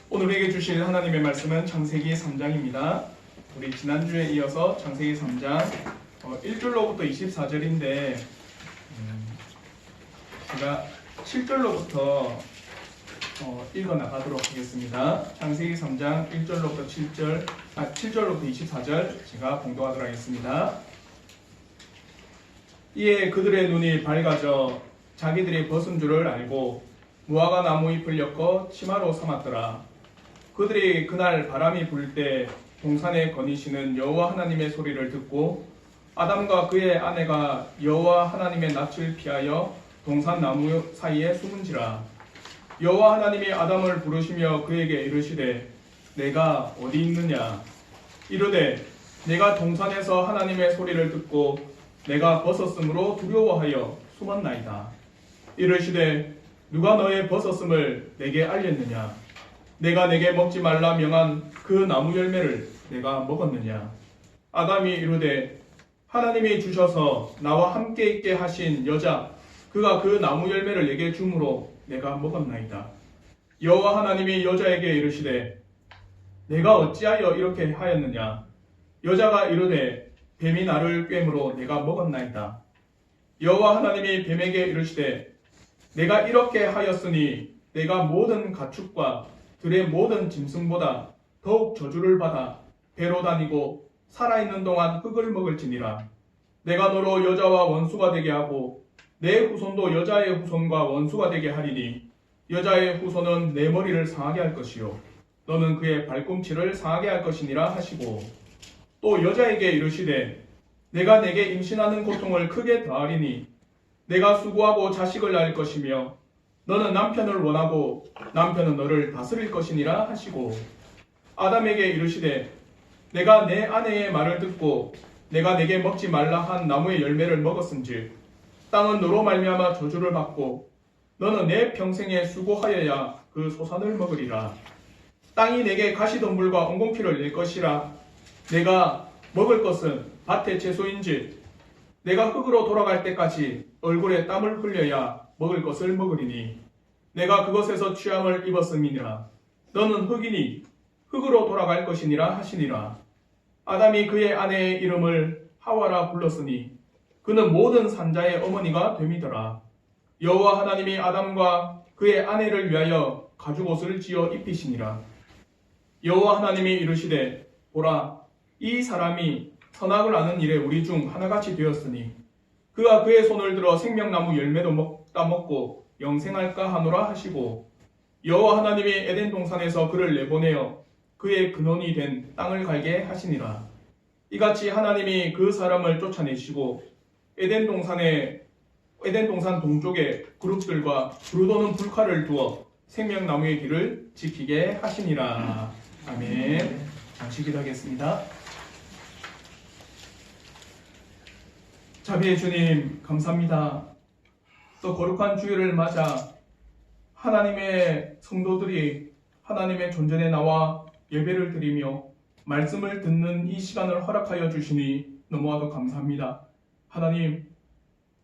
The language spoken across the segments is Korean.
오늘 우리에게 주실 하나님의 말씀은 창세기 3장입니다. 우리 지난주에 이어서 창세기 3장 1절로부터 24절인데 제가 7절로부터 읽어 나가도록 하겠습니다. 창세기 3장 1절로부터 7절로부터 24절 제가 봉독하도록 하겠습니다. 이에 그들의 눈이 밝아져 자기들이 벗은 줄을 알고 무화과 나무 잎을 엮어 치마로 삼았더라. 그들이 그날 바람이 불 때 동산에 거니시는 여호와 하나님의 소리를 듣고 아담과 그의 아내가 여호와 하나님의 낯을 피하여 동산 나무 사이에 숨은지라. 여호와 하나님이 아담을 부르시며 그에게 이르시되 내가 어디 있느냐. 이르되 내가 동산에서 하나님의 소리를 듣고 내가 벗었으므로 두려워하여 숨었나이다. 이르시되 누가 너의 벗었음을 내게 알렸느냐. 내가 내게 먹지 말라 명한 그 나무 열매를 내가 먹었느냐. 아담이 이르되 하나님이 주셔서 나와 함께 있게 하신 여자 그가 그 나무 열매를 내게 주므로 내가 먹었나이다. 여호와 하나님이 여자에게 이르시되 내가 어찌하여 이렇게 하였느냐. 여자가 이르되 뱀이 나를 꿰므로 내가 먹었나이다. 여호와 하나님이 뱀에게 이르시되 내가 이렇게 하였으니 내가 모든 가축과 들의 모든 짐승보다 더욱 저주를 받아 배로 다니고 살아있는 동안 흙을 먹을지니라. 내가 너로 여자와 원수가 되게 하고 내 후손도 여자의 후손과 원수가 되게 하리니 여자의 후손은 내 머리를 상하게 할 것이요 너는 그의 발꿈치를 상하게 할 것이니라 하시고 또 여자에게 이르시되 내가 내게 임신하는 고통을 크게 더하리니 내가 수고하고 자식을 낳을 것이며 너는 남편을 원하고 남편은 너를 다스릴 것이니라 하시고 아담에게 이르시되 내가 내 아내의 말을 듣고 내가 내게 먹지 말라 한 나무의 열매를 먹었은즉 땅은 너로 말미암아 저주를 받고 너는 내 평생에 수고하여야 그 소산을 먹으리라. 땅이 내게 가시덤불과 엉겅퀴를 낼 것이라. 내가 먹을 것은 밭의 채소인즉 내가 흙으로 돌아갈 때까지 얼굴에 땀을 흘려야 먹을 것을 먹으리니 내가 그것에서 취함을 입었음이니라. 너는 흙이니 흙으로 돌아갈 것이니라 하시니라. 아담이 그의 아내의 이름을 하와라 불렀으니 그는 모든 산자의 어머니가 됨이더라. 여호와 하나님이 아담과 그의 아내를 위하여 가죽옷을 지어 입히시니라. 여호와 하나님이 이르시되 보라 이 사람이 선악을 아는 일에 우리 중 하나같이 되었으니 그가 그의 손을 들어 생명나무 열매도 따먹고 영생할까 하노라 하시고 여호와 하나님이 에덴 동산에서 그를 내보내어 그의 근원이 된 땅을 갈게 하시니라. 이같이 하나님이 그 사람을 쫓아내시고 에덴 동산 동쪽에 그룹들과 부르도는 불칼을 두어 생명나무의 길을 지키게 하시니라. 아멘. 잠시 기도하겠습니다. 자비의 주님 감사합니다. 또 거룩한 주일을 맞아 하나님의 성도들이 하나님의 존전에 나와 예배를 드리며 말씀을 듣는 이 시간을 허락하여 주시니 너무나도 감사합니다. 하나님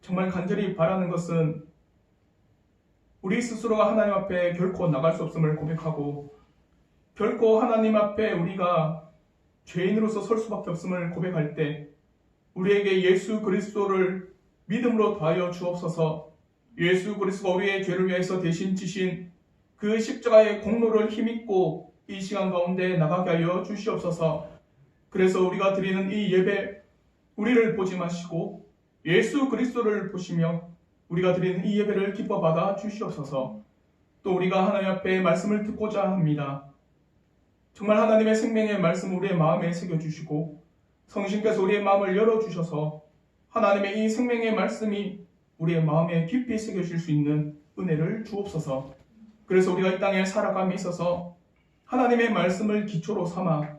정말 간절히 바라는 것은 우리 스스로가 하나님 앞에 결코 나갈 수 없음을 고백하고 결코 하나님 앞에 우리가 죄인으로서 설 수밖에 없음을 고백할 때 우리에게 예수 그리스도를 믿음으로 더하여 주옵소서. 예수 그리스도가 우리의 죄를 위해서 대신 지신 그 십자가의 공로를 힘입고 이 시간 가운데 나가게 하여 주시옵소서. 그래서 우리가 드리는 이 예배 우리를 보지 마시고 예수 그리스도를 보시며 우리가 드리는 이 예배를 기뻐 받아 주시옵소서. 또 우리가 하나님 앞에 말씀을 듣고자 합니다. 정말 하나님의 생명의 말씀 우리의 마음에 새겨주시고 성신께서 우리의 마음을 열어주셔서 하나님의 이 생명의 말씀이 우리의 마음에 깊이 새겨질 수 있는 은혜를 주옵소서. 그래서 우리가 이 땅에 살아감에 있어서 하나님의 말씀을 기초로 삼아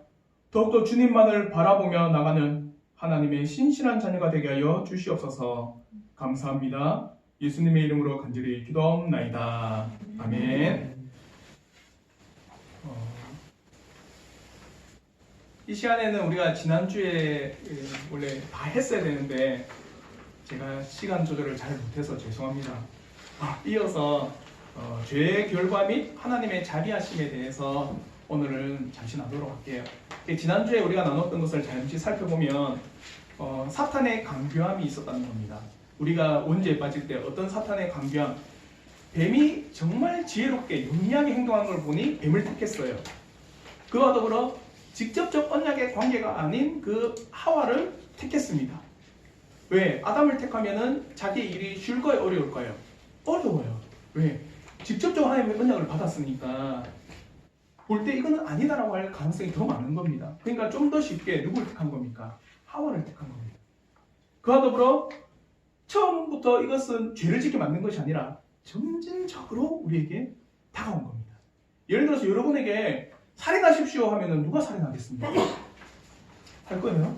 더욱더 주님만을 바라보며 나가는 하나님의 신실한 자녀가 되게 하여 주시옵소서. 감사합니다. 예수님의 이름으로 간절히 기도하옵나이다. 아멘. 이 시간에는 우리가 지난주에 원래 다 했어야 되는데 제가 시간 조절을 잘 못해서 죄송합니다. 이어서 죄의 결과 및 하나님의 자비하심에 대해서 오늘은 잠시 나누도록 할게요. 지난주에 우리가 나눴던 것을 잠시 살펴보면 사탄의 강교함이 있었다는 겁니다. 우리가 원죄에 빠질 때 어떤 사탄의 강교함, 뱀이 정말 지혜롭게 용이하게 행동한 걸 보니 뱀을 택했어요. 그와 더불어 직접적 언약의 관계가 아닌 그 하와를 택했습니다. 왜? 아담을 택하면은 자기 일이 쉴 거예요, 어려울 거예요? 어려워요. 왜? 직접적으로 하나님의 언약을 받았으니까 볼 때 이거는 아니다라고 할 가능성이 더 많은 겁니다. 그러니까 좀 더 쉽게 누구를 택한 겁니까? 하와를 택한 겁니다. 그와 더불어 처음부터 이것은 죄를 짓게 만든 것이 아니라 점진적으로 우리에게 다가온 겁니다. 예를 들어서 여러분에게 살인하십시오 하면은 누가 살인하겠습니까? 할 거예요?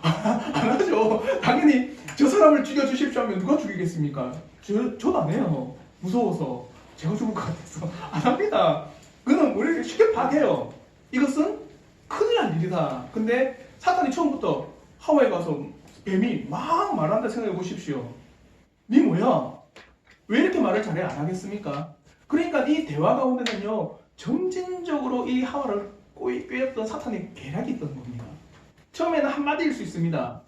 안 하죠. 당연히 저 사람을 죽여주십시오 하면 누가 죽이겠습니까? 저도 안 해요. 무서워서 제가 죽을 것 같아서 안 합니다. 그는 우리를 쉽게 파괴해요. 이것은 큰일 날 일이다. 근데 사탄이 처음부터 하와에 가서 뱀이 막 말한다 생각해 보십시오. 니 뭐야? 왜 이렇게 말을 잘해 안 하겠습니까? 그러니까 이 대화 가운데는요, 점진적으로 이 하와를 꿰었던 사탄의 계략이 있던 겁니다. 처음에는 한마디일 수 있습니다.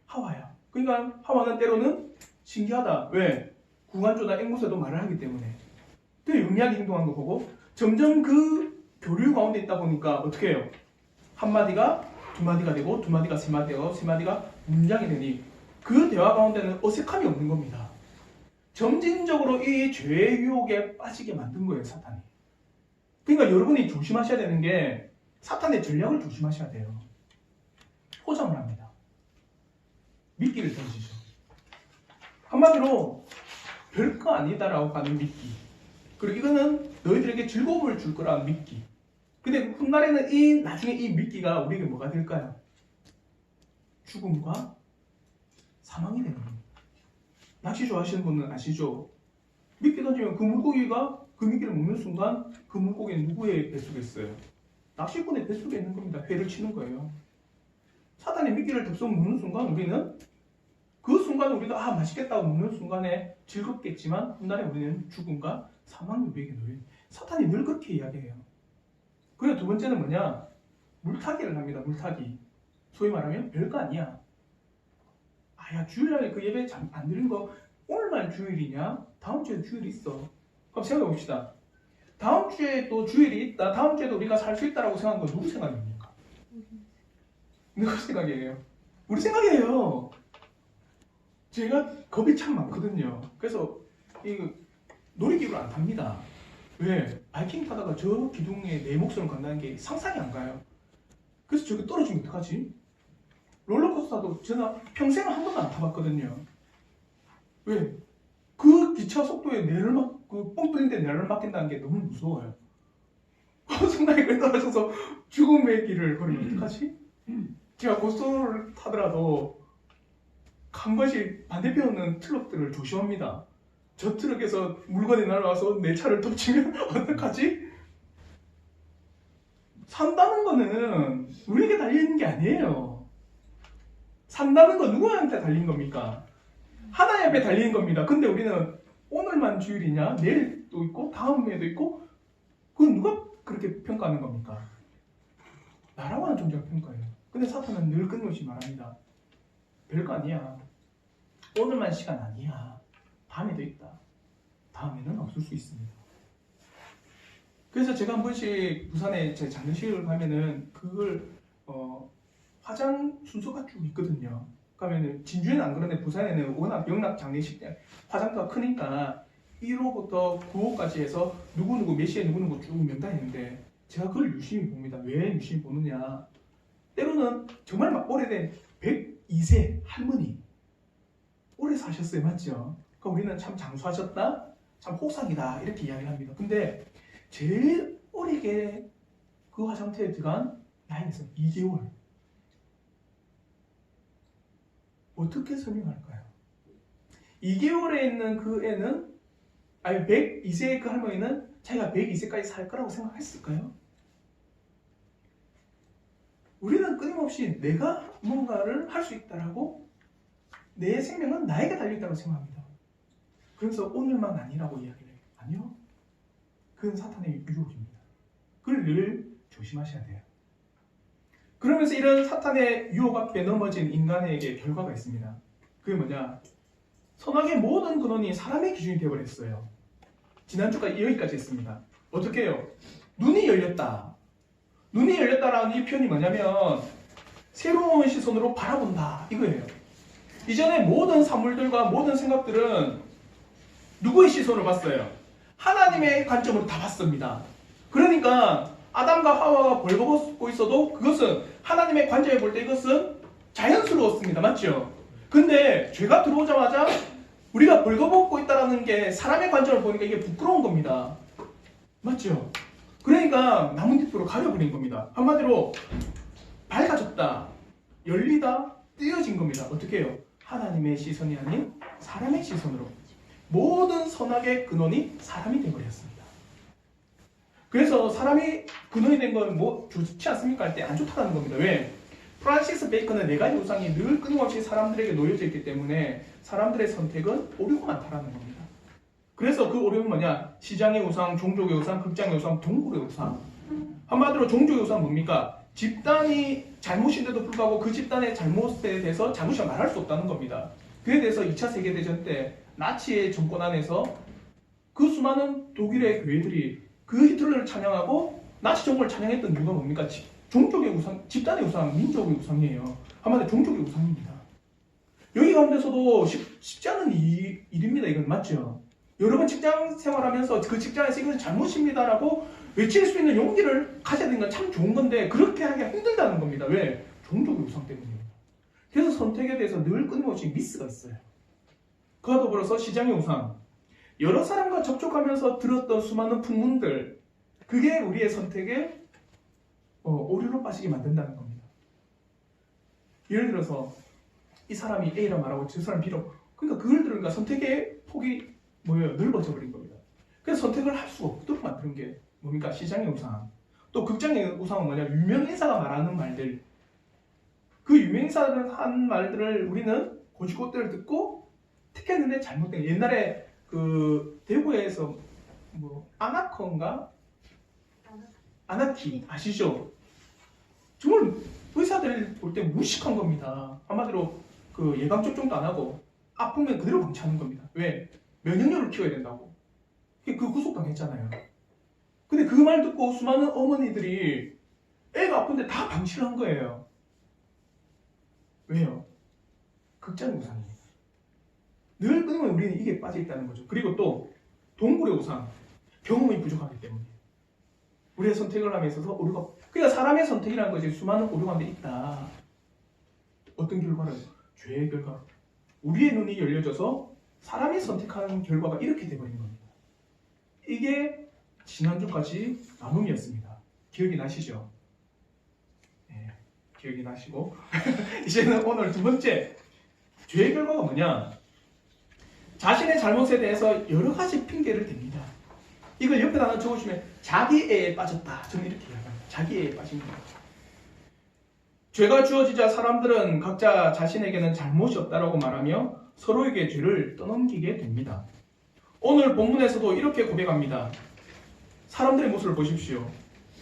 하와야. 그러니까 하와는 때로는 신기하다. 왜? 구간조나 앵무새도 말을 하기 때문에. 되게 영리하게 행동한 거 보고 점점 그 교류 가운데 있다 보니까 어떻게 해요? 한마디가 두마디가 되고 두마디가 세마디가 되고 세마디가 문장이 되니 그 대화 가운데는 어색함이 없는 겁니다. 점진적으로 이 죄의 유혹에 빠지게 만든 거예요, 사탄이. 그러니까 여러분이 조심하셔야 되는 게 사탄의 전략을 조심하셔야 돼요. 포장을 합니다. 미끼를 던지죠. 한마디로 별거 아니다라고 하는 미끼. 그리고 이거는 너희들에게 즐거움을 줄 거라는 미끼. 근데 훗날에는 나중에 이 미끼가 우리에게 뭐가 될까요? 죽음과 사망이 되는 겁니다. 낚시 좋아하시는 분은 아시죠? 미끼 던지면 그 물고기가 그 미끼를 먹는 순간 그 물고기는 누구의 뱃속에 있어요? 낚시꾼의 뱃속에 있는 겁니다. 회를 치는 거예요. 사단의 미끼를 덥석 먹는 순간 우리는 그 순간 우리가 맛있겠다고 먹는 순간에 즐겁겠지만 훗날에 우리는 죽음과 사망이 우리에게 놓여요. 사탄이 늘 그렇게 이야기해요. 그리고 두 번째는 뭐냐? 물타기를 합니다. 물타기. 소위 말하면 별거 아니야. 야 주일날 그 예배 안 드린 거 오늘만 주일이냐? 다음 주에도 주일이 있어. 그럼 생각해 봅시다. 다음 주에 또 주일이 있다. 다음 주에도 우리가 살 수 있다라고 생각한 건 누구 생각입니까? 누구 생각이에요? 우리 생각이에요. 제가 겁이 참 많거든요. 그래서 이 놀이기구를 안 탑니다. 왜? 바이킹 타다가 저 기둥에 내 목숨을 건다는 게 상상이 안 가요. 그래서 저기 떨어지면 어떡하지? 롤러코스터도 제가 평생 한 번도 안 타봤거든요. 왜? 그 기차 속도에 그 뻥 뚫린 데 내를 맡긴다는 게 너무 무서워요. 순간에 그래 떨어져서 죽음의 길을 걸으면 어떡하지? 제가 고속도로를 타더라도 한 번씩 반대편은 트럭들을 조심합니다. 저 트럭에서 물건이 날아와서 내 차를 덮치면 어떡하지? 산다는 거는 우리에게 달려있는 게 아니에요. 산다는 건 누구한테 달린 겁니까? 하나님 앞에 달린 겁니다. 근데 우리는 오늘만 주일이냐? 내일도 있고 다음에도 있고 그건 누가 그렇게 평가하는 겁니까? 나라고 하는 존재가 평가해요. 근데 사탄은 늘 끊임없이 말합니다. 별거 아니야. 오늘만 시간 아니야. 다음에도 있다. 다음에는 없을 수 있습니다. 그래서 제가 한 번씩 부산에 제 장례식을 가면은 그걸 화장 순서가 쭉 있거든요. 그러면은 진주에는 안 그런데 부산에는 워낙 영락 장례식 때 화장터가 크니까 1호부터 9호까지 해서 누구누구 몇 시에 누구누구 쭉 명단이 있는데 제가 그걸 유심히 봅니다. 왜 유심히 보느냐? 때로는 정말 막 오래된 102세 할머니 오래 사셨어요. 맞죠? 그러니까 우리는 참 장수하셨다? 참 호상이다 이렇게 이야기를 합니다. 근데 제일 어리게 그 화장터에 들어간 나이는 2개월. 어떻게 설명할까요? 2개월에 있는 그 애는 102세의 그 할머니는 자기가 102세까지 살 거라고 생각했을까요? 우리는 끊임없이 내가 뭔가를 할 수 있다라고 내 생명은 나에게 달려있다고 생각합니다. 그래서 오늘만 아니라고 이야기를 아니요. 그건 사탄의 유혹입니다. 그걸 늘 조심하셔야 돼요. 그러면서 이런 사탄의 유혹 앞에 넘어진 인간에게 결과가 있습니다. 그게 뭐냐? 선악의 모든 근원이 사람의 기준이 되어버렸어요. 지난주까지 여기까지 했습니다. 어떻게 해요? 눈이 열렸다. 눈이 열렸다라는 이 표현이 뭐냐면 새로운 시선으로 바라본다 이거예요. 이전에 모든 사물들과 모든 생각들은 누구의 시선으로 봤어요? 하나님의 관점으로 다 봤습니다. 그러니까 아담과 하와가 벌거벗고 있어도 그것은 하나님의 관점에 볼 때 이것은 자연스러웠습니다. 맞죠? 근데 죄가 들어오자마자 우리가 벌거벗고 있다는 게 사람의 관점을 보니까 이게 부끄러운 겁니다. 맞죠? 그러니까 나뭇잎으로 가려버린 겁니다. 한마디로 밝아졌다, 열리다, 띄어진 겁니다. 어떻게 해요? 하나님의 시선이 아닌 사람의 시선으로. 모든 선악의 근원이 사람이 되어버렸습니다. 그래서 사람이 근원이 된 건 뭐 좋지 않습니까? 할 때 안 좋다는 겁니다. 왜? 프란시스 베이컨은 네 가지 우상이 늘 끊임없이 사람들에게 놓여져 있기 때문에 사람들의 선택은 오류가 많다는 겁니다. 그래서 그 오류는 뭐냐? 시장의 우상, 종족의 우상, 극장의 우상, 동굴의 우상. 한마디로 종족의 우상은 뭡니까? 집단이 잘못인데도 불구하고 그 집단의 잘못에 대해서 잘못이라 말할 수 없다는 겁니다. 그에 대해서 2차 세계대전 때 나치의 정권 안에서 그 수많은 독일의 교회들이 그 히틀러를 찬양하고 나치 정권을 찬양했던 이유가 뭡니까? 종족의 우상, 집단의 우상, 민족의 우상이에요. 한마디로 종족의 우상입니다. 여기 가운데서도 쉽지 않은 일입니다. 이건 맞죠? 여러분 직장 생활하면서 그 직장에서 이것은 잘못입니다라고 외칠 수 있는 용기를 가져야 되는 건 참 좋은 건데 그렇게 하기가 힘들다는 겁니다. 왜? 종족의 우상 때문입니다. 그래서 선택에 대해서 늘 끊임없이 미스가 있어요. 그와 더불어서 시장의 우상, 여러 사람과 접촉하면서 들었던 수많은 풍문들, 그게 우리의 선택에 오류로 빠지게 만든다는 겁니다. 예를 들어서 이 사람이 A라 말하고 저 사람이 B로, 그러니까 그걸 들으니까 선택의 폭이 뭐예요? 넓어져 버린 겁니다. 그래서 선택을 할 수가 없도록 만드는 게 뭡니까? 시장의 우상. 또 극장의 우상은 뭐냐? 유명 인사가 말하는 말들. 그 유명 인사들 한 말들을 우리는 고지고대를 듣고 택했는데 잘못된. 옛날에 그 대구에서 뭐 아나콘가? 아나키 아시죠? 정말 의사들 볼 때 무식한 겁니다. 한마디로 그 예방 접종도 안 하고 아프면 그대로 방치하는 겁니다. 왜? 면역력을 키워야 된다고. 그 구속당했잖아요. 근데 그 말 듣고 수많은 어머니들이 애가 아픈데 다 방치를 한 거예요. 왜요? 극장의 우상이에요. 늘 끊임없이 우리는 이게 빠져있다는 거죠. 그리고 또 동굴의 우상, 경험이 부족하기 때문에 우리의 선택을 함에 있어서 오류가, 그러니까 사람의 선택이라는 것이 수많은 오류 가운데 있다. 어떤 결과를? 죄의 결과. 우리의 눈이 열려져서 사람이 선택하는 결과가 이렇게 돼버린 겁니다. 이게 지난주까지 나눔이었습니다. 기억이 나시죠? 네, 기억이 나시고 이제는 오늘 두 번째 죄의 결과가 뭐냐? 자신의 잘못에 대해서 여러 가지 핑계를 댑니다. 이걸 옆에다 하나 적어주시면 자기애에 빠졌다. 저는 이렇게 이야기합니다. 자기애에 빠진 겁니다. 죄가 주어지자 사람들은 각자 자신에게는 잘못이 없다라고 말하며 서로에게 죄를 떠넘기게 됩니다. 오늘 본문에서도 이렇게 고백합니다. 사람들의 모습을 보십시오.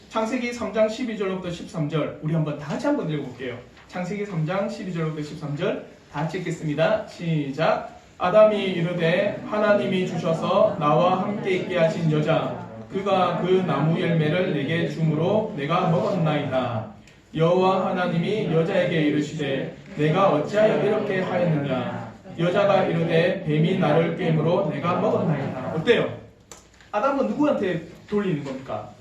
창세기 3장 12절부터 13절 우리 한번 다 같이 한번 읽어볼게요. 창세기 3장 12절부터 13절 다 같이 읽겠습니다. 시작. 아담이 이르되 하나님이 주셔서 나와 함께 있게 하신 여자 그가 그 나무 열매를 내게 주므로 내가 먹었나이다. 여호와 하나님이 여자에게 이르시되 내가 어찌하여 이렇게 하였느냐. 여자가 이르되 뱀이 나를 꿰므로 내가 먹었나이다. 어때요? 아담은 누구한테 돌리는 겁니까?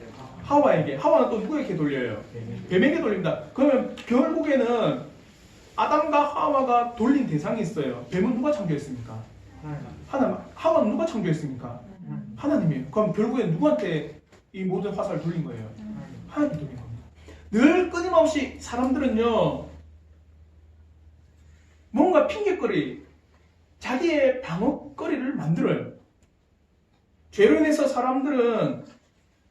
하와에게. 하와는 또 누구에게 돌려요? 뱀에게 돌립니다. 그러면 결국에는 아담과 하와가 돌린 대상이 있어요. 뱀은 누가 창조했습니까? 하나님. 하와는 누가 창조했습니까? 하나님이에요. 그럼 결국엔 누구한테 이 모든 화살을 돌린 거예요? 하나님이 돌린 겁니다. 늘 끊임없이 사람들은요, 뭔가 핑계거리, 자기의 방어거리를 만들어요. 죄로 인해서 사람들은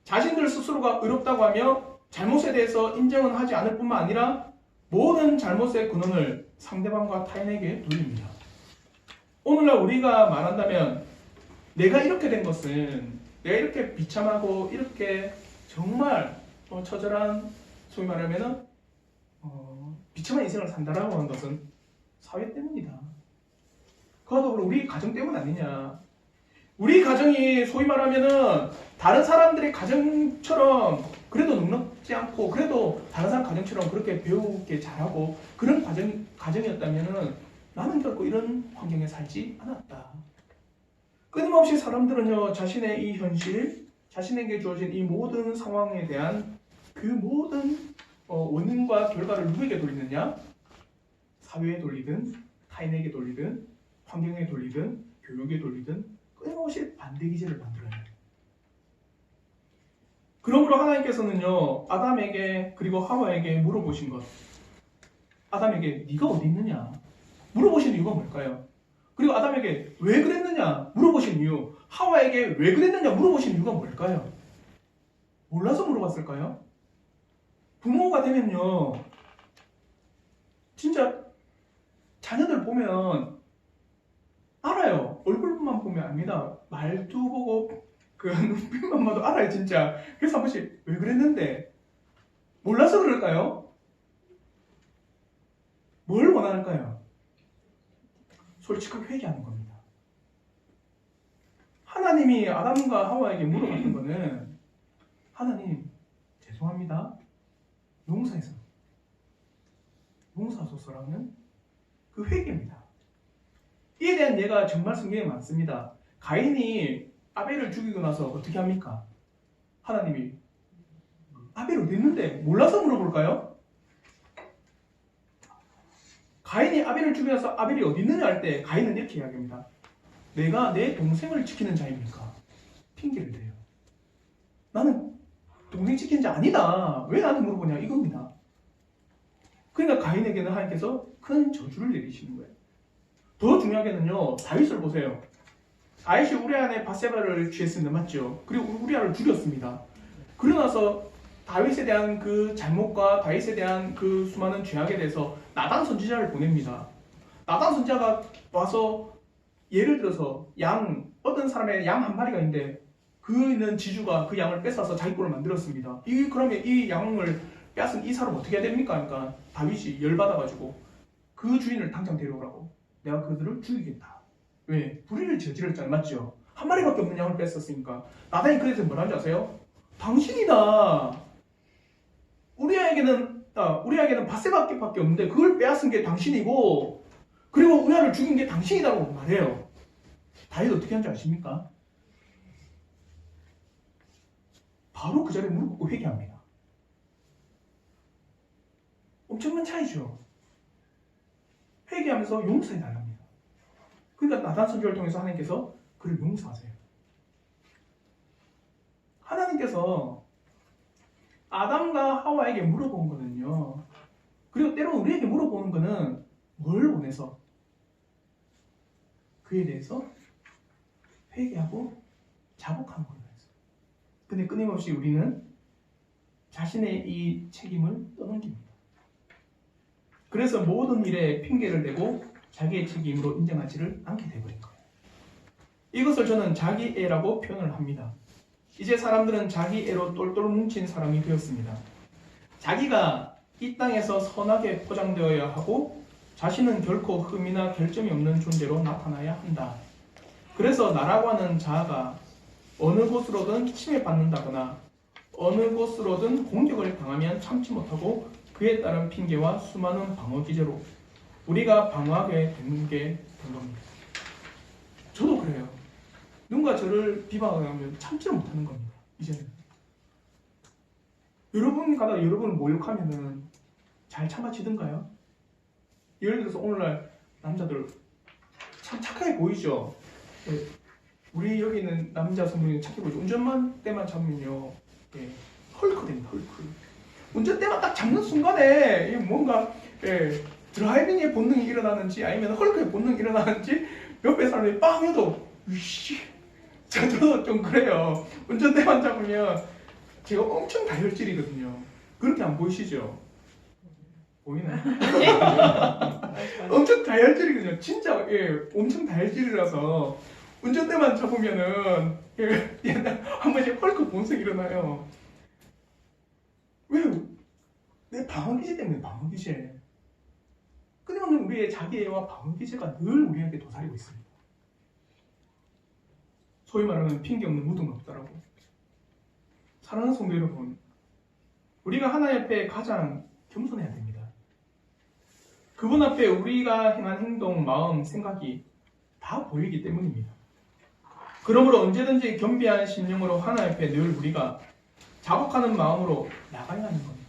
자신들 스스로가 의롭다고 하며 잘못에 대해서 인정은 하지 않을 뿐만 아니라 모든 잘못의 근원을 상대방과 타인에게 돌립니다. 오늘날 우리가 말한다면 내가 이렇게 된 것은 내가 이렇게 비참하고 이렇게 정말 처절한 소위 말하면은 비참한 인생을 산다라고 하는 것은 사회 때문이다. 그와 더불어 우리 가정 때문 아니냐. 우리 가정이 소위 말하면은 다른 사람들의 가정처럼 그래도 넉넉지 않고 그래도 다른 사람 가정처럼 그렇게 배우게 잘하고 그런 가정이었다면은 나는 결코 이런 환경에 살지 않았다. 끊임없이 사람들은요 자신의 이 현실, 자신에게 주어진 이 모든 상황에 대한 그 모든 원인과 결과를 누구에게 돌리느냐? 사회에 돌리든 타인에게 돌리든 환경에 돌리든 교육에 돌리든 끊임없이 반대 기제를 만들어요. 그러므로 하나님께서는요 아담에게 그리고 하와에게 물어보신 것, 아담에게 네가 어디 있느냐 물어보신 이유가 뭘까요? 그리고 아담에게 왜 그랬느냐 물어보신 이유, 하와에게 왜 그랬느냐 물어보신 이유가 뭘까요? 몰라서 물어봤을까요? 부모가 되면요 진짜 자녀들 보면 알아요. 얼굴만 보면 압니다. 말투 보고 그 눈빛만 봐도 알아요 진짜. 그래서 한 번씩 왜 그랬는데 몰라서 그럴까요? 뭘 원할까요? 솔직하게 회개하는 겁니다. 하나님이 아담과 하와에게 물어봤던 거는 하나님 죄송합니다. 용서하소서라는 그 회개입니다. 이에 대한 예가 정말 성경에 많습니다. 가인이 아벨을 죽이고 나서 어떻게 합니까? 하나님이 아벨 어디 있는데 몰라서 물어볼까요? 가인이 아벨을 죽이고 나서 아벨이 어디 있느냐 할 때 가인은 이렇게 이야기합니다. 내가 내 동생을 지키는 자입니까? 핑계를 대요. 나는 동생 지키는 자 아니다. 왜 나한테 물어보냐 이겁니다. 그러니까 가인에게는 하나님께서 큰 저주를 내리시는 거예요. 더 중요하게는요 다윗을 보세요. 다윗이 우리아의 밧세바를 취했습니다. 맞죠? 그리고 우리아를 죽였습니다. 그러고 나서 다윗에 대한 그 잘못과 다윗에 대한 그 수많은 죄악에 대해서 나단 선지자를 보냅니다. 나단 선지자가 와서 예를 들어서 어떤 사람의 양 한 마리가 있는데 그 있는 지주가 그 양을 뺏어서 자기 꼴을 만들었습니다. 그러면 이 양을 빼앗은 이 사람 어떻게 해야 됩니까? 그러니까 다윗이 열받아가지고 그 주인을 당장 데려오라고. 내가 그들을 죽이겠다. 왜? 불의를 저질렀잖아요. 맞죠? 한 마리밖에 없는 양을 뺐었으니까. 나단이 그래서 뭐라는지 아세요? 당신이다. 우리에게는 밧세바밖에 없는데 그걸 빼앗은 게 당신이고 그리고 우리아를 죽인 게 당신이라고 말해요. 다윗 어떻게 한지 아십니까? 바로 그 자리에 무릎 꿇고 회개합니다. 엄청난 차이죠. 회개하면서 용서해 달랍니다. 그러니까 나단 선지자를 통해서 하나님께서 그를 용서하세요. 하나님께서 아담과 하와에게 물어본 거는요. 그리고 때로 우리에게 물어보는 거는 뭘 원해서? 그에 대해서 회개하고 자복하는 거예요. 근데 끊임없이 우리는 자신의 이 책임을 떠넘깁니다. 그래서 모든 일에 핑계를 대고 자기의 책임으로 인정하지를 않게 되버린 거예요. 이것을 저는 자기애라고 표현을 합니다. 이제 사람들은 자기애로 똘똘 뭉친 사람이 되었습니다. 자기가 이 땅에서 선하게 포장되어야 하고 자신은 결코 흠이나 결점이 없는 존재로 나타나야 한다. 그래서 나라고 하는 자아가 어느 곳으로든 침해받는다거나 어느 곳으로든 공격을 당하면 참지 못하고 그에 따른 핑계와 수많은 방어 기제로 우리가 방어하게 되는 게 된 겁니다. 저도 그래요. 누군가 저를 비방하면 참지를 못하는 겁니다. 이제는. 여러분을 모욕하면은 잘 참아지던가요? 예를 들어서 오늘날 남자들 참 착하게 보이죠? 우리 여기 있는 남자 성분이 착해 보이죠? 운전만 때만 잡으면요. 헐크 됩니다. 헐크. 운전대만 딱 잡는 순간에 뭔가 드라이빙의 본능이 일어나는지 아니면 헐크의 본능이 일어나는지 옆에 사람이 빵 해도 위씨 저도 좀 그래요. 운전대만 잡으면 제가 엄청 다혈질이거든요. 그렇게 안 보이시죠? 보이나요? 엄청 다혈질이거든요. 진짜 엄청 다혈질이라서 운전대만 잡으면은 한 번씩 헐크 본성이 일어나요. 왜? 내 방어기제 때문에 방어기제. 끊임없는 우리의 자기애와 방어기제가 늘 우리에게 도사리고 있습니다. 소위 말하는 핑계 없는 무덤은 없다라고. 사랑하는 성도 여러분, 우리가 하나님 앞에 가장 겸손해야 됩니다. 그분 앞에 우리가 행한 행동, 마음, 생각이 다 보이기 때문입니다. 그러므로 언제든지 겸비한 심령으로 하나님 앞에 늘 우리가 자복하는 마음으로 나가야 하는 겁니다.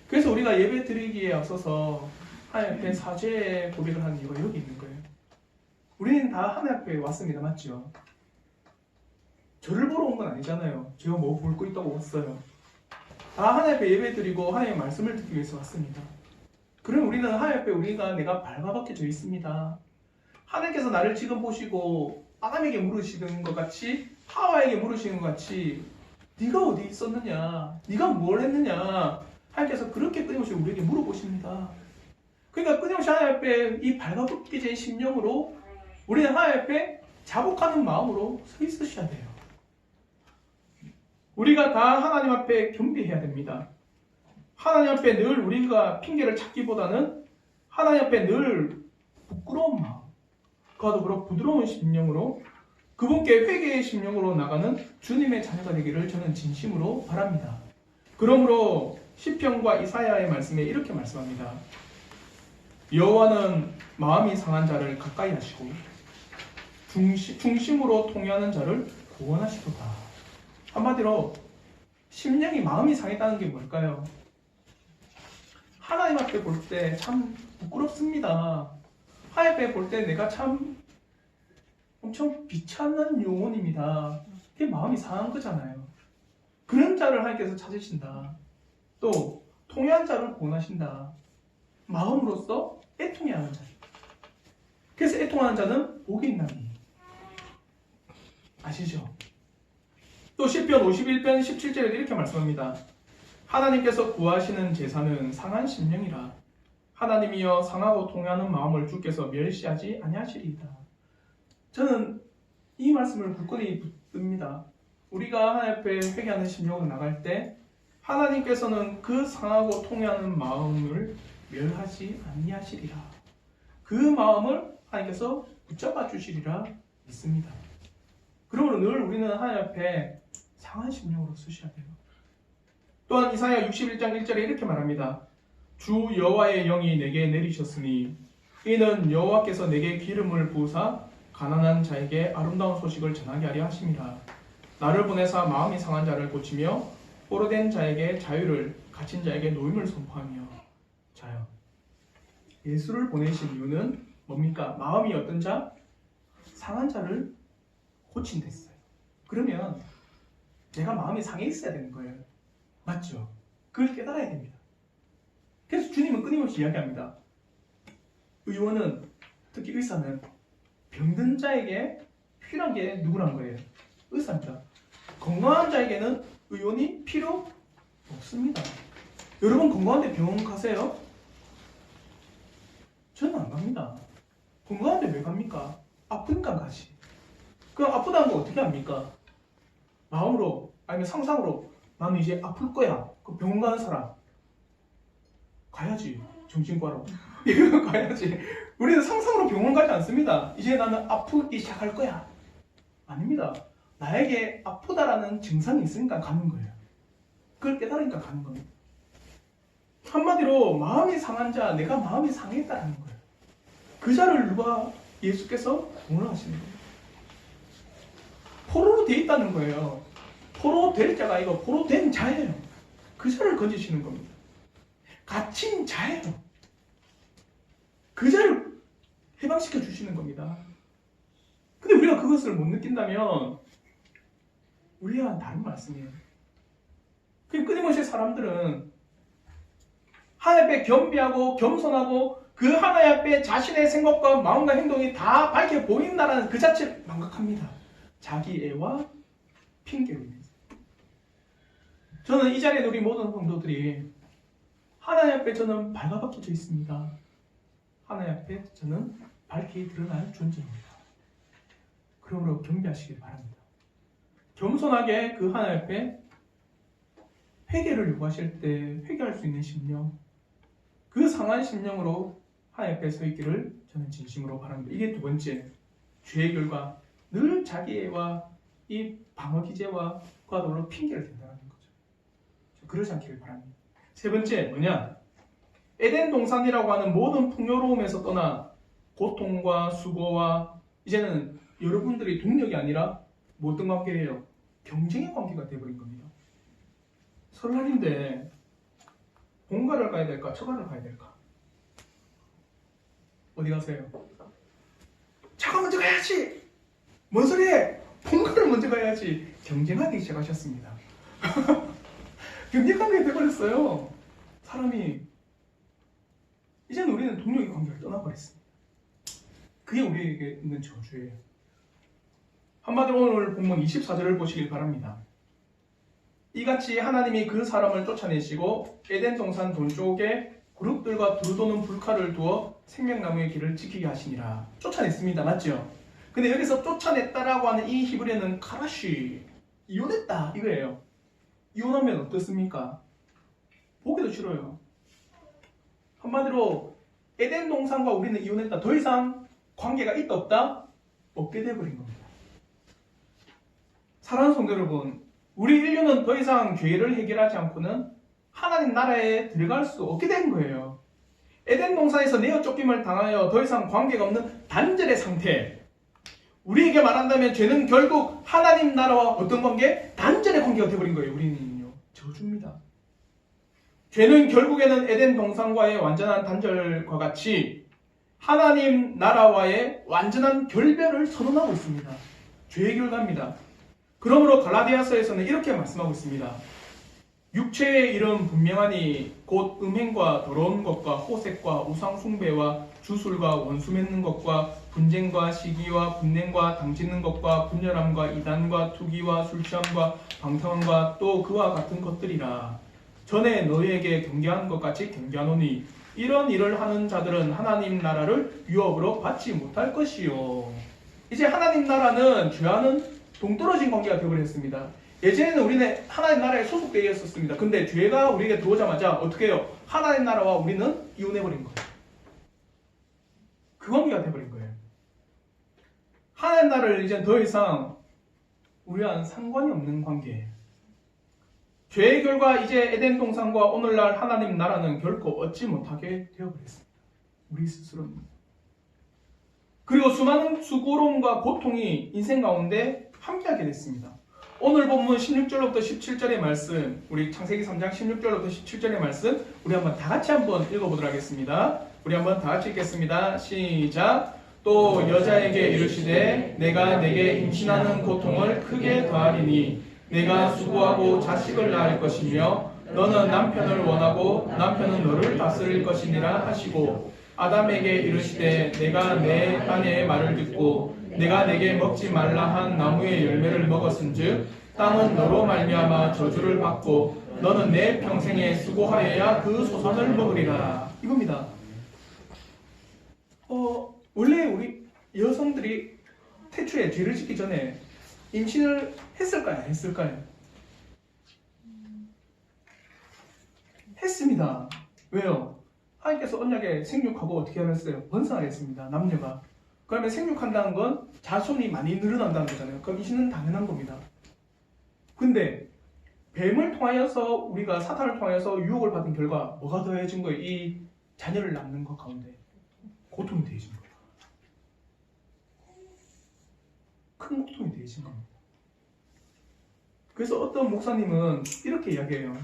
그래서 우리가 예배 드리기에 앞서서 하나님 앞에 사죄 고백을 하는 이유가 여기 있는 거예요. 우리는 다 하나님 앞에 왔습니다. 맞죠? 저를 보러 온 건 아니잖아요. 제가 뭐 볼 거 있다고 왔어요. 다 하나님 앞에 예배 드리고 하나님의 말씀을 듣기 위해서 왔습니다. 그럼 우리는 하나님 앞에 내가 발가벗겨져 있습니다. 하나님께서 나를 지금 보시고 아담에게 물으시는 것 같이 하와에게 물으시는 것 같이 네가 어디 있었느냐? 네가 뭘 했느냐? 하나님께서 그렇게 끊임없이 우리에게 물어보십니다. 그러니까 끊임없이 하나님 앞에 이 발가벗겨진 심령으로 우리는 하나님 앞에 자복하는 마음으로 서 있으셔야 돼요. 우리가 다 하나님 앞에 겸비해야 됩니다. 하나님 앞에 늘 우리가 핑계를 찾기보다는 하나님 앞에 늘 부끄러운 마음, 그와 더불어 부드러운 심령으로 그분께 회개의 심령으로 나가는 주님의 자녀가 되기를 저는 진심으로 바랍니다. 그러므로 시편과 이사야의 말씀에 이렇게 말씀합니다. 여호와는 마음이 상한 자를 가까이 하시고 중심으로 통회하는 자를 구원하시도다. 한마디로 심령이 마음이 상했다는 게 뭘까요? 하나님 앞에 볼 때 참 부끄럽습니다. 하나님 앞에 볼 때 내가 참 엄청 비참한 영혼입니다. 그게 마음이 상한 거잖아요. 그런 자를 하나님께서 찾으신다. 또 통회한 자를 구원하신다. 마음으로서 애통해하는 자. 그래서 애통하는 자는 복이 있나니. 아시죠? 또 시편 51편 17절에 이렇게 말씀합니다. 하나님께서 구하시는 제사는 상한 심령이라. 하나님이여 상하고 통회하는 마음을 주께서 멸시하지 아니하시리이다. 저는 이 말씀을 굳건히 붙듭니다. 우리가 하나님 앞에 회개하는 심령으로 나갈 때 하나님께서는 그 상하고 통회하는 마음을 멸하지 아니하시리라. 그 마음을 하나님께서 붙잡아 주시리라 믿습니다. 그러므로 늘 우리는 하나님 앞에 상한 심령으로 서셔야 돼요. 또한 이사야 61장 1절에 이렇게 말합니다. 주 여호와의 영이 내게 내리셨으니 이는 여호와께서 내게 기름을 부으사 가난한 자에게 아름다운 소식을 전하게 하려 하심이라. 나를 보내사 마음이 상한 자를 고치며 포로된 자에게 자유를, 갇힌 자에게 노임을 선포하며. 자요. 예수를 보내신 이유는 뭡니까? 마음이 어떤 자? 상한 자를 고친다 했어요. 그러면 내가 마음이 상해 있어야 되는 거예요. 맞죠? 그걸 깨달아야 됩니다. 그래서 주님은 끊임없이 이야기합니다. 의원은, 특히 의사는 병든 자에게 필요한 게 누구란 거예요? 의사입니다. 건강한 자에게는 의원이 필요 없습니다. 여러분 건강한데 병원 가세요? 저는 안 갑니다. 건강한데 왜 갑니까? 아프니까 가지. 그럼 아프다는 거 어떻게 합니까? 마음으로 아니면 상상으로 나는 이제 아플 거야. 그 병원 가는 사람 가야지. 정신과로 이거 가야지. 우리는 상상으로 병원 가지 않습니다. 이제 나는 아프기 시작할 거야. 아닙니다. 나에게 아프다라는 증상이 있으니까 가는 거예요. 그걸 깨달으니까 가는 겁니다. 한마디로 마음이 상한 자, 내가 마음이 상했다라는 거예요. 그 자를 누가 예수께서 구원하시는 거예요. 포로로 돼 있다는 거예요. 포로 될 자가 아니고 포로 된 자예요. 그 자를 건지시는 겁니다. 갇힌 자예요. 그 자를 해방시켜 주시는 겁니다. 근데 우리가 그것을 못 느낀다면 우리와 다른 말씀이에요. 끊임없이 사람들은 하나님 앞에 겸비하고 겸손하고 그 하나님 앞에 자신의 생각과 마음과 행동이 다 밝게 보인다는 그 자체를 망각합니다. 자기 애와 핑계로 인해서. 저는 이 자리에 우리 모든 성도들이 하나님 앞에 저는 발가벗겨져 있습니다. 하나님 앞에 저는 밝게 드러날 존재입니다. 그러므로 겸비하시길 바랍니다. 겸손하게 그 하나님 앞에 회개를 요구하실 때 회개할 수 있는 심령, 그 상한 심령으로 하나님 앞에 서 있기를 저는 진심으로 바랍니다. 이게 두 번째, 죄의 결과 늘 자기애와 이 방어 기제와 과도로 핑계를 댄다는 거죠. 그러지 않기를 바랍니다. 세 번째 뭐냐? 에덴 동산이라고 하는 모든 풍요로움에서 떠나 고통과 수고와 이제는 여러분들이 동력이 아니라 어떤 관계예요? 경쟁의 관계가 되어버린 겁니다. 설날인데 본가를 가야 될까? 처가를 가야 될까? 어디 가세요? 차가 먼저 가야지! 뭔 소리해? 본가를 먼저 가야지! 경쟁하기 시작하셨습니다. 경쟁 관계가 되어버렸어요. 사람이 이제는 우리는 동력의 관계를 떠나버렸습니다. 그게 우리에게 있는 저주예요. 한마디로 오늘 본문 24절을 보시길 바랍니다. 이같이 하나님이 그 사람을 쫓아내시고 에덴 동산 동쪽에 그룹들과 두루도는 불칼을 두어 생명나무의 길을 지키게 하시니라. 쫓아냈습니다. 맞죠? 근데 여기서 쫓아냈다라고 하는 이 히브리어는 카라시, 이혼했다 이거예요. 이혼하면 어떻습니까? 보기도 싫어요. 한마디로 에덴 동산과 우리는 이혼했다. 더 이상 관계가 있다 없다? 없게 돼버린 겁니다. 사랑하는 성도 여러분, 우리 인류는 더 이상 죄를 해결하지 않고는 하나님 나라에 들어갈 수 없게 된 거예요. 에덴 동산에서 내어 쫓김을 당하여 더 이상 관계가 없는 단절의 상태. 우리에게 말한다면 죄는 결국 하나님 나라와 어떤 관계? 단절의 관계가 되어버린 거예요. 우리는요. 저주입니다. 죄는 결국에는 에덴 동산과의 완전한 단절과 같이 하나님 나라와의 완전한 결별을 선언하고 있습니다. 죄의 결과입니다. 그러므로 갈라디아서에서는 이렇게 말씀하고 있습니다. 육체의 일은 분명하니 곧 음행과 더러운 것과 호색과 우상 숭배와 주술과 원수 맺는 것과 분쟁과 시기와 분냉과 당짓는 것과 분열함과 이단과 투기와 술 취함과 방탕함과 또 그와 같은 것들이라. 전에 너희에게 경계한 것 같이 경계하노니 이런 일을 하는 자들은 하나님 나라를 유업으로 받지 못할 것이요. 이제 하나님 나라는 죄와는 동떨어진 관계가 되어버렸습니다. 예전에는 우리는 하나님 나라에 소속되어 있었습니다. 근데 죄가 우리에게 들어오자마자 어떻게 해요? 하나님 나라와 우리는 이혼해버린 거예요. 그 관계가 되어버린 거예요. 하나님 나라를 이제 더 이상 우리와는 상관이 없는 관계예요. 죄의 결과 이제 에덴 동산과 오늘날 하나님 나라는 결코 얻지 못하게 되어버렸습니다. 우리 스스로는. 그리고 수많은 수고로움과 고통이 인생 가운데 함께하게 됐습니다. 오늘 본문 16절로부터 17절의 말씀, 우리 창세기 3장 16절로부터 17절의 말씀 우리 한번 다 같이 한번 읽어보도록 하겠습니다. 우리 한번 다 같이 읽겠습니다. 시작. 또 여자에게 이르시되 내가 내게 임신하는 고통을 크게 더하리니 내가 수고하고 자식을 낳을 것이며 너는 남편을 원하고 남편은 너를 다스릴 것이니라 하시고 아담에게 이르시되 내가 내 아내의 말을 듣고 내가 내게 먹지 말라 한 나무의 열매를 먹었은즉 땅은 너로 말미암아 저주를 받고 너는 내 평생에 수고하여야 그 소산을 먹으리라. 이겁니다. 원래 우리 여성들이 태초에 죄를 짓기 전에 임신을 했을까요? 했을까요? 했습니다. 왜요? 하나님께서 언약에 생육하고 어떻게 하셨어요? 번성을 했습니다. 남녀가. 그러면 생육한다는 건 자손이 많이 늘어난다는 거잖아요. 그럼 임신은 당연한 겁니다. 근데 뱀을 통하여서 우리가 사탄을 통하여서 유혹을 받은 결과 뭐가 더해진 거예요? 이 자녀를 낳는 것 가운데 고통이 더해진 거예요. 큰 고통이 더해진 겁니다. 그래서 어떤 목사님은 이렇게 이야기해요.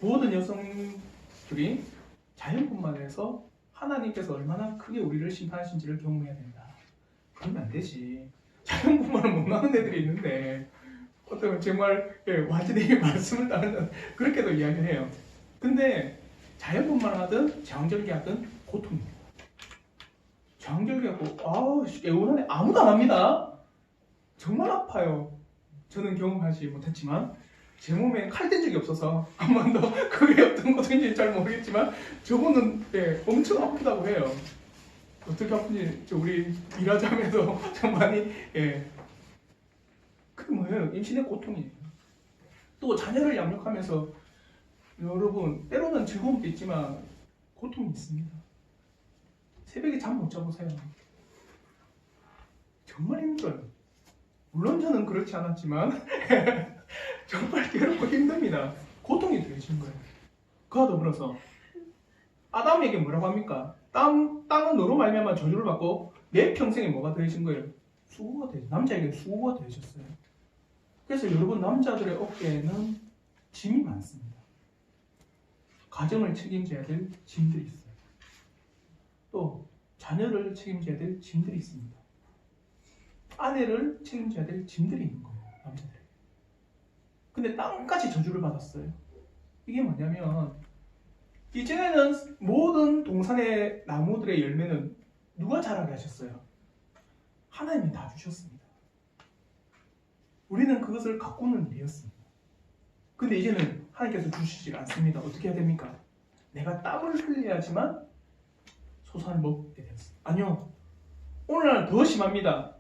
모든 여성들이 자연분만해서 하나님께서 얼마나 크게 우리를 심판하신지를 경험해야 된다. 그러면 안 되지. 자연분만을 못 나는 애들이 있는데 어떤 정말 완전히 말씀을 따르는 그렇게도 이야기를 해요. 근데 자연분만을 하든 제왕절개 하든 고통입니다. 제왕절개하고 애원하네 아무도 안 합니다. 정말 아파요. 저는 경험하지 못했지만 제 몸에 칼 댄 적이 없어서 한 번도 그게 어떤 것인지 잘 모르겠지만 저분은 엄청 아프다고 해요. 어떻게 아픈지 우리 일하자면서 좀 많이 그게 뭐예요? 임신의 고통이에요. 또 자녀를 양육하면서 여러분 때로는 즐거움도 있지만 고통이 있습니다. 새벽에 잠 못 자보세요. 정말 힘들어요. 물론 저는 그렇지 않았지만 정말 괴롭고 힘듭니다. 고통이 되신 거예요. 그와 더불어서 아담에게 뭐라고 합니까? 땅은 너로 말미암아 저주를 받고 내 평생에 뭐가 더해진 거예요? 수고가 되죠. 남자에게 수고가 더해졌어요. 그래서 여러분 남자들의 어깨에는 짐이 많습니다. 가정을 책임져야 될 짐들이 있어요. 또 자녀를 책임져야 될 짐들이 있습니다. 아내를 책임져야 될 짐들이 있는 거예요. 남자들에게. 근데 땅까지 저주를 받았어요. 이게 뭐냐면 이전에는 모든 동산의 나무들의 열매는 누가 자라게 하셨어요? 하나님이 다 주셨습니다. 우리는 그것을 가꾸는 일이었습니다. 근데 이제는 하나님께서 주시지 않습니다. 어떻게 해야 됩니까? 내가 땀을 흘려야지만 소산을 먹게 되었어요. 아니요. 오늘날 더 심합니다.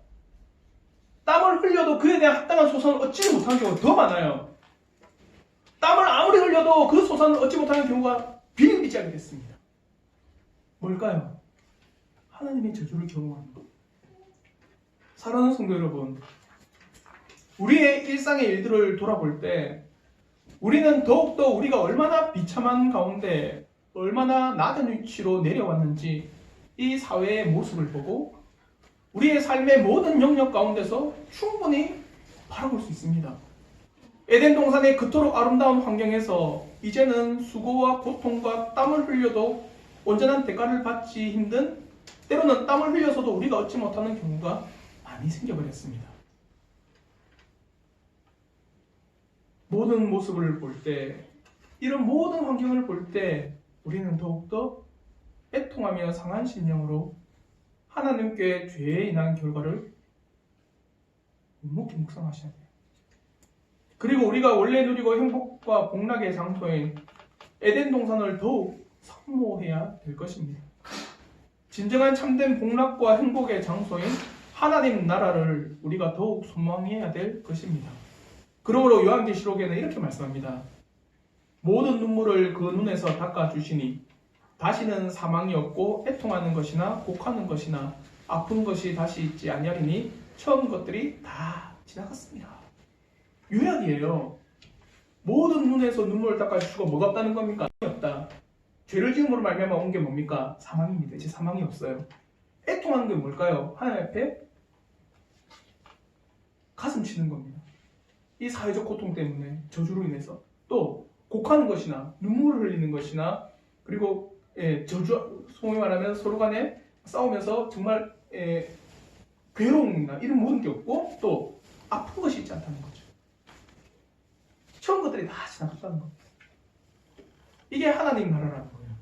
땀을 흘려도 그에 대한 합당한 소산을 얻지 못하는 경우가 더 많아요. 땀을 아무리 흘려도 그 소산을 얻지 못하는 경우가 비일비재하게 됐습니다. 뭘까요? 하나님의 저주를 경험하는 것. 사랑하는 성도 여러분, 우리의 일상의 일들을 돌아볼 때 우리는 더욱더 우리가 얼마나 비참한 가운데 얼마나 낮은 위치로 내려왔는지 이 사회의 모습을 보고 우리의 삶의 모든 영역 가운데서 충분히 바라볼 수 있습니다. 에덴 동산의 그토록 아름다운 환경에서 이제는 수고와 고통과 땀을 흘려도 온전한 대가를 받지 힘든, 때로는 땀을 흘려서도 우리가 얻지 못하는 경우가 많이 생겨버렸습니다. 모든 모습을 볼 때, 이런 모든 환경을 볼 때 우리는 더욱더 애통하며 상한 심령으로 하나님께 죄에 인한 결과를 묵묵히 묵상하셔야 돼요. 그리고 우리가 원래 누리고 행복과 복락의 장소인 에덴 동산을 더욱 사모해야 될 것입니다. 진정한 참된 복락과 행복의 장소인 하나님 나라를 우리가 더욱 소망해야 될 것입니다. 그러므로 요한계시록에는 이렇게 말씀합니다. 모든 눈물을 그 눈에서 닦아주시니 다시는 사망이 없고 애통하는 것이나 곡하는 것이나 아픈 것이 다시 있지 아니하리니 처음 것들이 다 지나갔습니다. 요약이에요. 모든 눈에서 눈물을 닦아주시고 뭐가 없다는 겁니까? 없다. 죄를 지음으로 말미암아 온 게 뭡니까? 사망입니다. 이제 사망이 없어요. 애통하는 게 뭘까요? 하나님 앞에 가슴 치는 겁니다. 이 사회적 고통 때문에 저주로 인해서 또 곡하는 것이나 눈물을 흘리는 것이나 그리고 저주, 소위 말하면 서로 간에 싸우면서 정말 괴로움이나 이런 모든 게 없고 또 아픈 것이 있지 않다는 거죠. 처음 것들이 다 지나갔다는 겁니다. 이게 하나님 나라라는 거예요.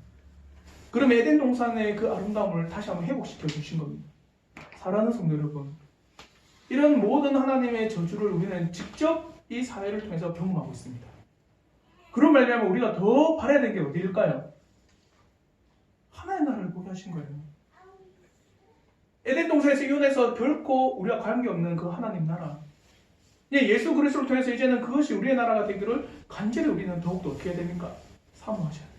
그럼 에덴 동산의 그 아름다움을 다시 한번 회복시켜 주신 겁니다. 사랑하는 성도 여러분, 이런 모든 하나님의 저주를 우리는 직접 이 사회를 통해서 경험하고 있습니다. 그런 말미암아 우리가 더 바라야 되는 게 어디일까요? 하나님 나라를 보게 하신 거예요. 에덴 동산에서 이혼해서 결코 우리가 관계없는 그 하나님 나라. 예수 그리스도를 통해서 이제는 그것이 우리의 나라가 되기를 간절히 우리는 더욱더 어떻게 해야 됩니까? 사모하셔야 돼요.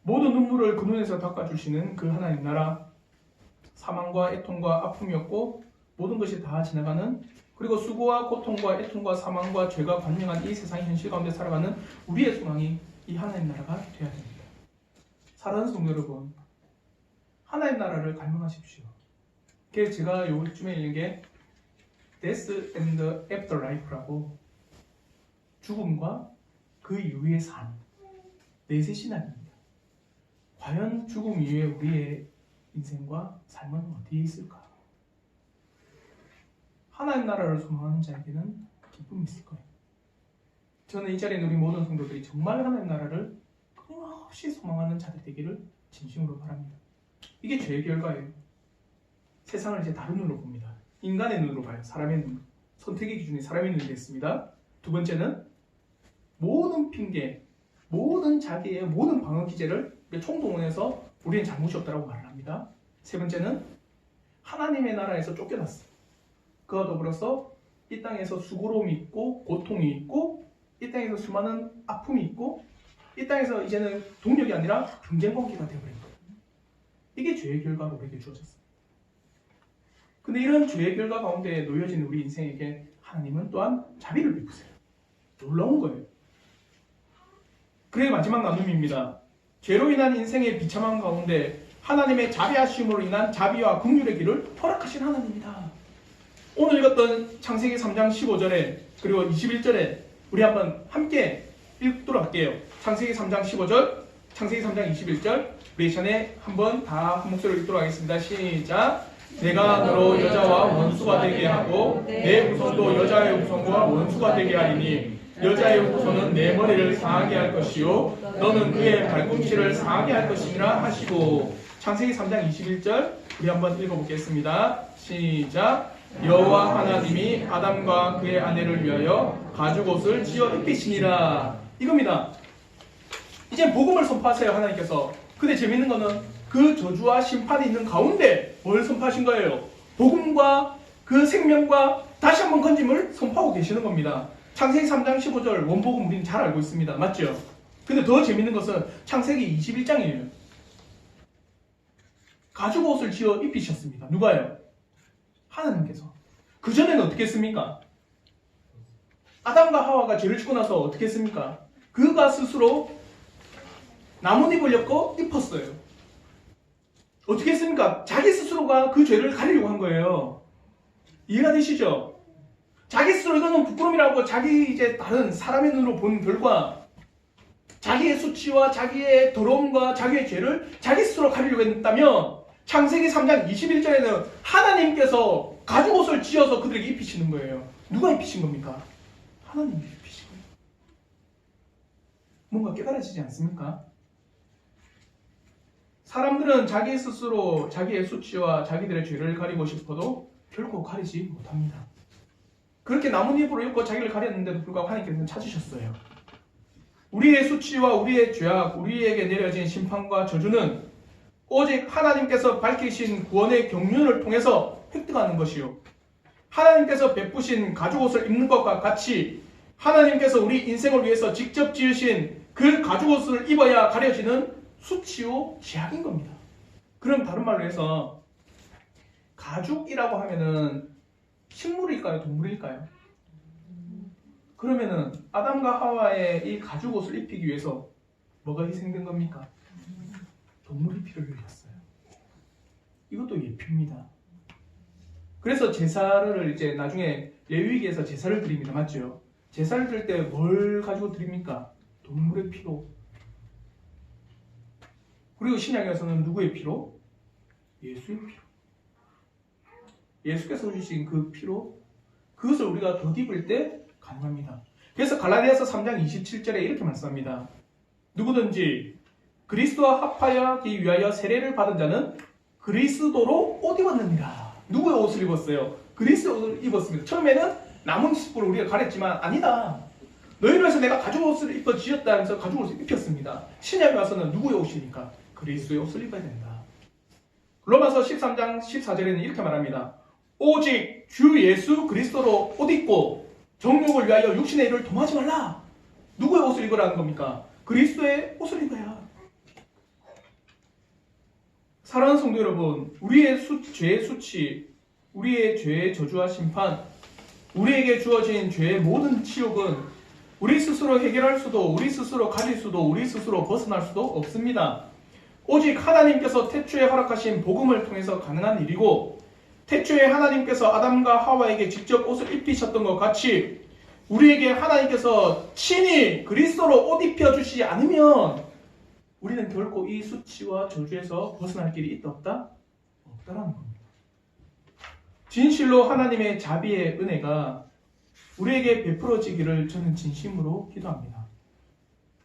모든 눈물을 그 눈에서 닦아주시는 그 하나님 나라, 사망과 애통과 아픔이 없고 모든 것이 다 지나가는, 그리고 수고와 고통과 애통과 사망과 죄가 관영한 이 세상의 현실 가운데 살아가는 우리의 소망이 이 하나님 나라가 되어야 됩니다. 사랑하는 성도 여러분, 하나님 나라를 갈망하십시오. 그래서 제가 요즘에 읽은 게 Death and the Afterlife라고, 죽음과 그 이후의 삶, 넷의 신학입니다. 과연 죽음 이후에 우리의 인생과 삶은 어디에 있을까? 하나님 나라를 소망하는 자에게는 기쁨이 있을 거예요. 저는 이 자리에 우리 모든 성도들이 정말 하나님 나라를 끊임없이 소망하는 자들 되기를 진심으로 바랍니다. 이게 죄의 결과예요. 세상을 이제 다른 눈으로 봅니다. 인간의 눈으로 봐요. 사람의 눈. 선택의 기준이 사람의 눈이 됐습니다. 두 번째는 모든 핑계, 모든 자기의 모든 방어 기제를 총동원해서 우리는 잘못이 없다고 말을 합니다. 세 번째는 하나님의 나라에서 쫓겨났어요. 그와 더불어서 이 땅에서 수고로움이 있고 고통이 있고 이 땅에서 수많은 아픔이 있고 이 땅에서 이제는 동력이 아니라 경쟁 관계가 되어버린 거예요. 이게 죄의 결과로 우리에게 주어졌어요. 근데 이런 죄의 결과 가운데 놓여진 우리 인생에게 하나님은 또한 자비를 베푸세요. 놀라운 거예요. 그의 마지막 나눔입니다. 죄로 인한 인생의 비참한 가운데 하나님의 자비하심으로 인한 자비와 긍휼의 길을 허락하신 하나님이다. 오늘 읽었던 창세기 3장 15절에 그리고 21절에 우리 한번 함께 읽도록 할게요. 창세기 3장 15절, 창세기 3장 21절 우리 전에 한번 다 한 목소리로 읽도록 하겠습니다. 시작. 내가 너로 여자와 원수가 되게 하고 내 후손도 여자의 후손과 원수가 되게 하리니 여자의 후손은 내 머리를 상하게 할 것이요 너는 그의 발꿈치를 상하게 할 것이니라 하시고 창세기 3장 21절 우리 한번 읽어보겠습니다. 시작. 여호와 하나님이 아담과 그의 아내를 위하여 가죽옷을 지어 입히시니라. 이겁니다. 이제 복음을 선포하세요. 하나님께서. 근데 재밌는 거는 그 저주와 심판이 있는 가운데 뭘 선포하신 거예요? 복음과 그 생명과 다시 한번 건짐을 선포하고 계시는 겁니다. 창세기 3장 15절 원복음 우리는 잘 알고 있습니다. 맞죠? 근데 더 재밌는 것은 창세기 21장이에요. 가죽옷을 지어 입히셨습니다. 누가요? 하나님께서. 그전에는 어떻게 했습니까? 아담과 하와가 죄를 짓고 나서 어떻게 했습니까? 그가 스스로 나뭇잎을 엮어 입었어요. 어떻게 했습니까? 자기 스스로가 그 죄를 가리려고 한 거예요. 이해가 되시죠? 자기 스스로 이거는 부끄러움이라고 자기 이제 다른 사람의 눈으로 본 결과 자기의 수치와 자기의 더러움과 자기의 죄를 자기 스스로 가리려고 했다면 창세기 3장 21절에는 하나님께서 가죽옷을 지어서 그들에게 입히시는 거예요. 누가 입히신 겁니까? 하나님이 입히신 거예요. 뭔가 깨달아지지 않습니까? 사람들은 자기 스스로 자기의 수치와 자기들의 죄를 가리고 싶어도 결코 가리지 못합니다. 그렇게 나뭇잎으로 엮고 자기를 가렸는데도 불구하고 하나님께서는 찾으셨어요. 우리의 수치와 우리의 죄악, 우리에게 내려진 심판과 저주는 오직 하나님께서 밝히신 구원의 경륜을 통해서 획득하는 것이요. 하나님께서 베푸신 가죽옷을 입는 것과 같이 하나님께서 우리 인생을 위해서 직접 지으신 그 가죽옷을 입어야 가려지는 수치요 죄악인 겁니다. 그럼 다른 말로 해서 가죽이라고 하면은 식물일까요? 동물일까요? 그러면은 아담과 하와의 이 가죽옷을 입히기 위해서 뭐가 희생된 겁니까? 동물의 피를 흘렸어요. 이것도 예표입니다. 그래서 제사를 이제 나중에 레위기에서 제사를 드립니다. 맞죠? 제사를 드릴 때 뭘 가지고 드립니까? 동물의 피로. 그리고 신약에서는 누구의 피로? 예수의 피로. 예수께서 주신 그 피로 그것을 우리가 덧입을 때 가능합니다. 그래서 갈라디아서 3장 27절에 이렇게 말씀합니다. 누구든지 그리스도와 합하여기 위하여 세례를 받은 자는 그리스도로 옷 입었느니라. 누구의 옷을 입었어요? 그리스도의 옷을 입었습니다. 처음에는 나뭇잎을 우리가 가렸지만 아니다. 너희를 위해서 내가 가죽옷을 입어 지었다 하면서 가죽옷을 입혔습니다. 신약에 와서는 누구의 옷입니까? 그리스도의 옷을 입어야 된다. 로마서 13장 14절에는 이렇게 말합니다. 오직 주 예수 그리스도로 옷 입고 정욕을 위하여 육신의 일을 도모하지 말라. 누구의 옷을 입으라는 겁니까? 그리스도의 옷을 입어야. 사랑하는 성도 여러분, 우리의 죄의 수치, 우리의 죄의 저주와 심판, 우리에게 주어진 죄의 모든 치욕은 우리 스스로 해결할 수도, 우리 스스로 가질 수도, 우리 스스로 벗어날 수도 없습니다. 오직 하나님께서 태초에 허락하신 복음을 통해서 가능한 일이고, 태초에 하나님께서 아담과 하와에게 직접 옷을 입히셨던 것 같이 우리에게 하나님께서 친히 그리스도로 옷 입혀주시지 않으면 우리는 결코 이 수치와 저주에서 벗어날 길이 있다 없다? 없다라는 겁니다. 진실로 하나님의 자비의 은혜가 우리에게 베풀어지기를 저는 진심으로 기도합니다.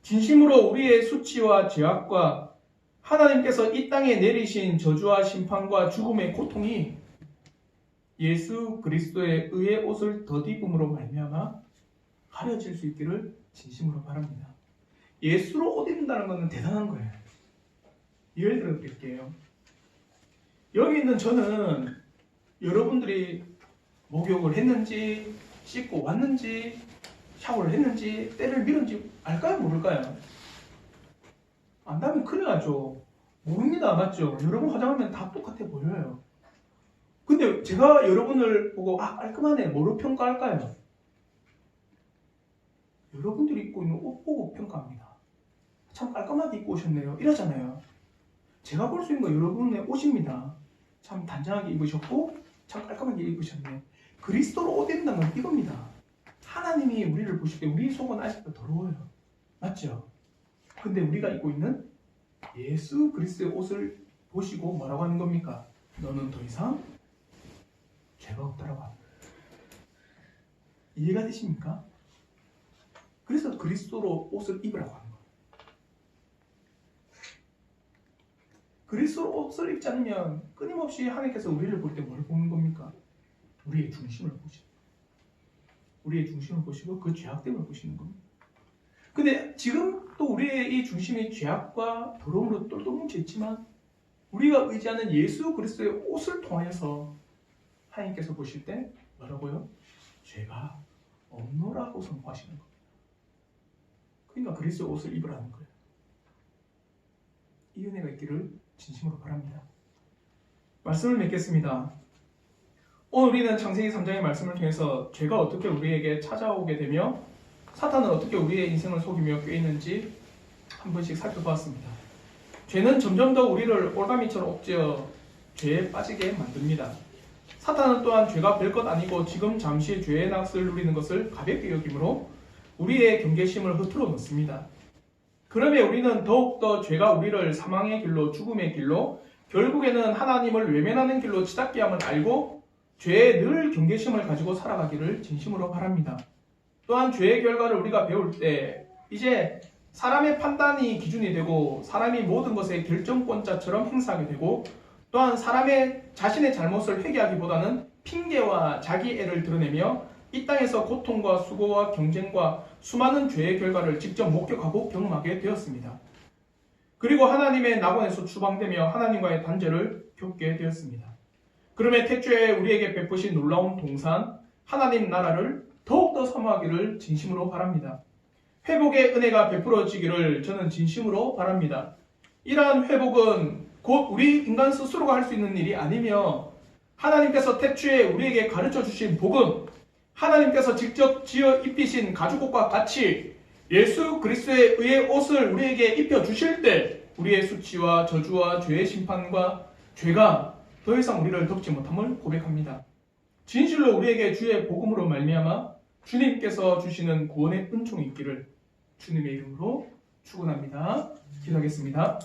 진심으로 우리의 수치와 죄악과 하나님께서 이 땅에 내리신 저주와 심판과 죽음의 고통이 예수 그리스도의 의의 옷을 덧입음으로 말미암아 가려질 수 있기를 진심으로 바랍니다. 예수로 옷 입는다는 것은 대단한 거예요. 예를 들어 드릴게요. 여기 있는 저는 여러분들이 목욕을 했는지, 씻고 왔는지, 샤워를 했는지, 때를 밀었는지 알까요? 모를까요? 안다면 큰일 나죠. 모릅니다. 맞죠? 여러분 화장하면 다 똑같아 보여요. 근데 제가 여러분을 보고 깔끔하네 뭐로 평가할까요? 여러분들이 입고 있는 옷 보고 평가합니다. 참 깔끔하게 입고 오셨네요. 이러잖아요. 제가 볼 수 있는 건 여러분의 옷입니다. 참 단정하게 입으셨고 참 깔끔하게 입으셨네. 그리스도로 옷 입는다는 건 이겁니다. 하나님이 우리를 보실 때 우리 속은 아직도 더러워요. 맞죠? 근데 우리가 입고 있는 예수 그리스도의 옷을 보시고 뭐라고 하는 겁니까? 너는 더 이상 죄가 없다라고 합니다. 이해가 되십니까? 그래서 그리스도로 옷을 입으라고 하는 거예요. 그리스도로 옷을 입지 않으면 끊임없이 하나님께서 우리를 볼 때 뭘 보는 겁니까? 우리의 중심을 보시고 우리의 중심을 보시고 그 죄악됨을 보시는 겁니다. 근데 지금 또 우리의 이 중심이 죄악과 더러움으로 똘똘 뭉쳐 있지만 우리가 의지하는 예수 그리스도의 옷을 통하여서 하나님께서 보실 때 뭐라고요? 죄가 없노라고 선포하시는 겁니다. 그러니까 그리스도의 옷을 입으라는 거예요. 이 은혜가 있기를 진심으로 바랍니다. 말씀을 맺겠습니다. 오늘 우리는 창세기 3장의 말씀을 통해서 죄가 어떻게 우리에게 찾아오게 되며 사탄은 어떻게 우리의 인생을 속이며 꾀있는지 한 번씩 살펴보았습니다. 죄는 점점 더 우리를 올가미처럼 옥죄어 죄에 빠지게 만듭니다. 사탄은 또한 죄가 별것 아니고 지금 잠시 죄의 낚시를 누리는 것을 가볍게 여기므로 우리의 경계심을 흐트러 놓습니다. 그러면 우리는 더욱더 죄가 우리를 사망의 길로 죽음의 길로 결국에는 하나님을 외면하는 길로 치닫게 함을 알고 죄에 늘 경계심을 가지고 살아가기를 진심으로 바랍니다. 또한 죄의 결과를 우리가 배울 때 이제 사람의 판단이 기준이 되고 사람이 모든 것의 결정권자처럼 행사하게 되고 또한 사람의 자신의 잘못을 회개하기보다는 핑계와 자기 애를 드러내며 이 땅에서 고통과 수고와 경쟁과 수많은 죄의 결과를 직접 목격하고 경험하게 되었습니다. 그리고 하나님의 낙원에서 추방되며 하나님과의 단절을 겪게 되었습니다. 그럼에 태초에 우리에게 베푸신 놀라운 동산 하나님 나라를 더욱더 사모하기를 진심으로 바랍니다. 회복의 은혜가 베풀어지기를 저는 진심으로 바랍니다. 이러한 회복은 곧 우리 인간 스스로가 할 수 있는 일이 아니며 하나님께서 태초에 우리에게 가르쳐 주신 복음, 하나님께서 직접 지어 입히신 가죽옷과 같이 예수 그리스도의 의의 옷을 우리에게 입혀 주실 때 우리의 수치와 저주와 죄의 심판과 죄가 더 이상 우리를 덮지 못함을 고백합니다. 진실로 우리에게 주의 복음으로 말미암아 주님께서 주시는 구원의 은총이 있기를 주님의 이름으로 축원합니다. 기도하겠습니다.